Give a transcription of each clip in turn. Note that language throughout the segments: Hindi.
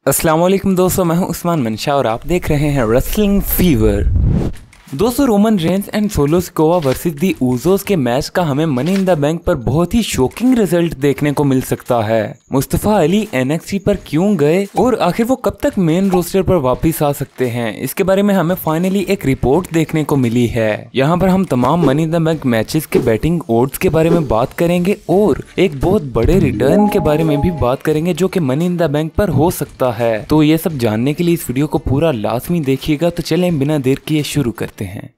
अस्सलाम वालेकुम दोस्तों, मैं हूं उस्मान मंशा और आप देख रहे हैं रेसलिंग फीवर। दोस्तों, Roman Reigns and Solo Sikoa versus the Usos के मैच का हमें मनी इन द बैंक पर बहुत ही शॉकिंग रिजल्ट देखने को मिल सकता है। मुस्तफा अली NXT पर क्यों गए और आखिर वो कब तक मेन रोस्टर पर वापस आ सकते हैं, इसके बारे में हमें फाइनली एक रिपोर्ट देखने को मिली है। यहाँ पर हम तमाम money in the bank matches के बैटिंग ओड्स के बारे में बात करेंगे और एक बहुत बड़े रिटर्न के बारे में भी बात करेंगे जो कि मनी इन द बैंक पर हो सकता है। तो ये सब जानने के लिए इस वीडियो को पूरा लाजमी देखिएगा। तो चलें बिना देर किए शुरू करते हैं।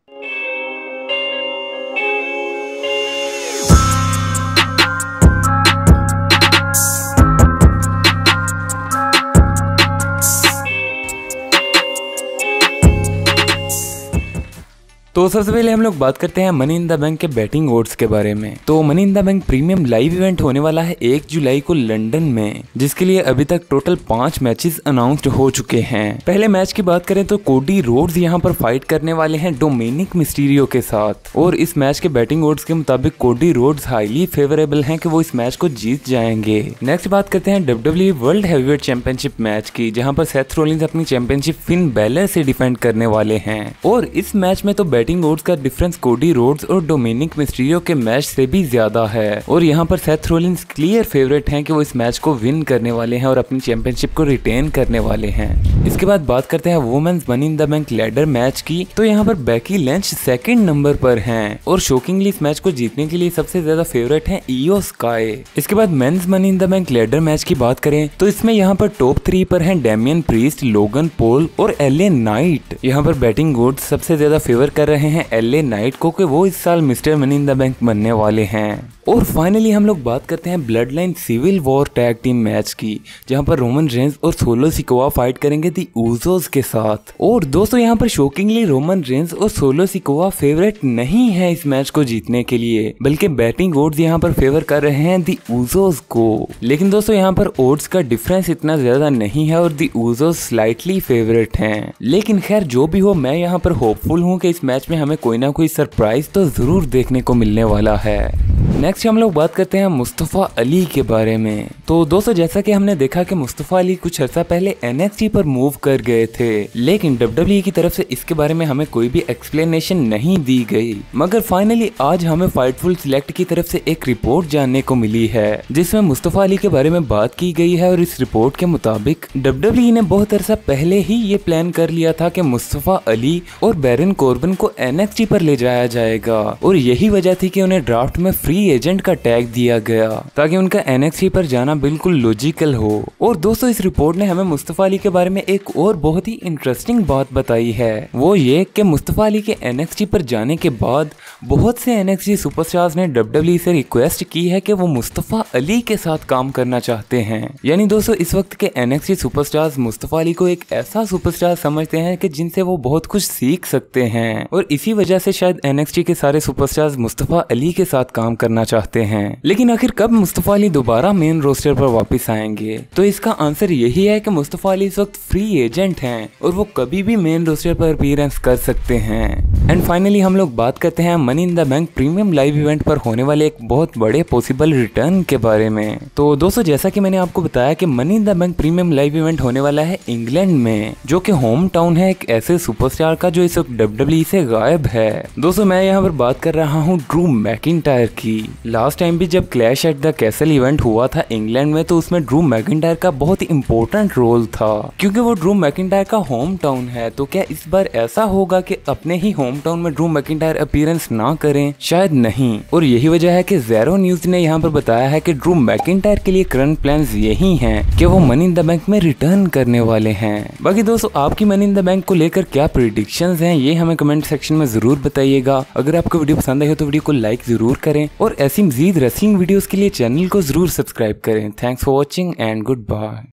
तो सबसे पहले हम लोग बात करते हैं मनी इन द बैंक के बैटिंग ओड्स के बारे में। तो money in the bank premium live event होने वाला है 1 जुलाई को लंदन में, जिसके लिए अभी तक टोटल 5 मैचेस अनाउंस्ड हो चुके हैं। पहले मैच की बात करें तो कोडी रोड्स यहाँ पर फाइट करने वाले हैं डोमिनिक मिस्टीरियो के साथ, और इस मैच के बैटिंग ओड्स के मुताबिक कोडी रोड्स हाईली फेवरेबल हैं कि वो इस मैच को जीत जाएंगे। नेक्स्ट बात करते हैं WWE world heavyweight championship match की, जहाँ पर सेथ रॉलिंस अपनी चैंपियनशिप फिन बैलर से डिफेंड करने वाले हैं। और इस मैच में तो बैटिंग ओड्स का डिफरेंस कोडी रोड्स और डोमिनिक मिस्टीरियो के मैच से भी ज्यादा है, और यहाँ पर सेथ रॉलिंस क्लियर फेवरेट हैं कि वो इस मैच को विन करने वाले हैं और अपनी चैंपियनशिप को रिटेन करने वाले हैं। इसके बाद बात करते हैं women's money in the bank ladder match की। तो यहाँ पर बेकी लिंच सेकंड नंबर पर हैं और शॉकिंगली इस मैच को जीतने के लिए सबसे ज्यादा फेवरेट हैं इयो स्काई। इसके बाद men's money in the bank ladder match की बात करें तो इसमें यहाँ पर टॉप 3 पर हैं डेमियन प्रीस्ट, लोगन पॉल और LA नाइट। यहाँ पर बैटिंग ओड्स सबसे ज्यादा फेवर कर रहे हैं LA नाइट को कि वो इस साल mister money in the bank बनने वाले हैं। और फाइनली हम लोग बात करते हैं blood line civil war tag team match की, जहां पर रोमन रेंस और सोलो सिकोवा फाइट करेंगे दी उज़ोस के साथ। और दोस्तों, यहाँ पर शॉकिंगली रोमन रेंस और सोलो सिकोवा फेवरेट नहीं है इस मैच को जीतने के लिए, बल्कि बैटिंग ओड्स यहाँ पर फेवर कर रहे हैं दी उज़ोस को। लेकिन दोस्तों, यहाँ पर ओड्स का डिफरेंस इतना ज्यादा नहीं है और दी उज़ोस स्लाइटली फेवरेट हैं। लेकिन खैर जो भी हो, मैं यहाँ पर होपफुल हूँ कि इस मैच में हमें कोई ना कोई सरप्राइज तो जरूर देखने को मिलने वाला है। नेक्स्ट हम लोग बात करते हैं मुस्तफा अली के बारे में। तो दोस्तों, जैसा कि हमने देखा कि मुस्तफा अली कुछ अर्सा पहले NXT पर मूव कर गए थे, लेकिन WWE की तरफ से इसके बारे में हमें कोई भी एक्सप्लेनेशन नहीं दी गई। मगर फाइनली आज हमें फाइटफुल सिलेक्ट की तरफ से एक रिपोर्ट जानने को मिली है, जिसमें मुस्तफा अली के बारे में बात की गई है। और इस रिपोर्ट के मुताबिक WWE ने बहुत अर्सा पहले ही ये प्लान कर लिया था कि मुस्तफा अली और बैरन कॉर्बिन को NXT पर ले जाया जाएगा, और यही वजह थी कि उन्हें ड्राफ्ट में फ्री एजेंट का टैग दिया गया ताकि उनका NXT पर जाना बिल्कुल लॉजिकल हो। और दोस्तों, इस रिपोर्ट ने हमें मुस्तफा अली के बारे में एक और बहुत ही इंटरेस्टिंग बात बताई है, वो ये कि मुस्तफा अली के NXT पर जाने के बाद बहुत से NXT सुपरस्टार्स ने WWE से रिक्वेस्ट की है कि वो मुस्तफा अली के साथ काम करना चाहते हैं। यानी दोस्तों, इस वक्त के NXT सुपरस्टार्स मुस्तफा अली को एक ऐसा सुपरस्टार समझते हैं कि जिनसे वो बहुत कुछ सीख सकते हैं, और इसी वजह से शायद NXT के सारे सुपरस्टार्स मुस्तफा अली के साथ काम करना चाहते हैं। लेकिन आखिर कब मुस्तफा अली दोबारा मेन रोस्टर पर वापस आएंगे? तो इसका आंसर यही है कि मुस्तफा अली इस वक्त फ्री एजेंट हैं और वो कभी भी मेन रोस्टर पर अपीयरेंस कर सकते हैं। एंड फाइनली हम लोग बात करते हैं money in the bank premium live event पर होने वाले एक बहुत बड़े पॉसिबल रिटर्न के बारे में। तो दोस्तों, जैसा कि मैंने आपको बताया कि money in the bank premium live event होने वाला है इंग्लैंड में, जो कि होम टाउन है एक ऐसे सुपरस्टार का जो इस वक्त WWE से गायब है। दोस्तों, मैं यहाँ पर बात कर रहा हूँ ड्रू मैकिंटायर की। लास्ट टाइम भी जब clash at the castle event हुआ था इंग्लैंड में, तो उसमें ड्रू मैकिंटायर का बहुत ही इंपॉर्टेंट रोल था, क्योंकि वो ड्रू मैकिंटायर का होम टाउन है। तो क्या इस बार ऐसा होगा कि अपने ही होम टाउन में ड्रू मैकिंटायर अपीयरेंस ना करें? शायद नहीं। और यही वजह है कि ज़ेरो न्यूज ने यहाँ पर बताया है कि ड्रू मैकिंटायर के लिए करंट प्लान्स यही हैं कि वो मनी इन द बैंक में रिटर्न करने वाले हैं। बाकी दोस्तों, आपकी मनी इन द बैंक को लेकर क्या प्रेडिक्शंस हैं, ये हमें कमेंट सेक्शन में जरूर बताइएगा। अगर आपको वीडियो पसंद आई हो तो वीडियो को लाइक जरूर करें, और ऐसी मजीद रेसलिंग वीडियोस के लिए चैनल को जरूर सब्सक्राइब करें। Thanks for watching and good bye.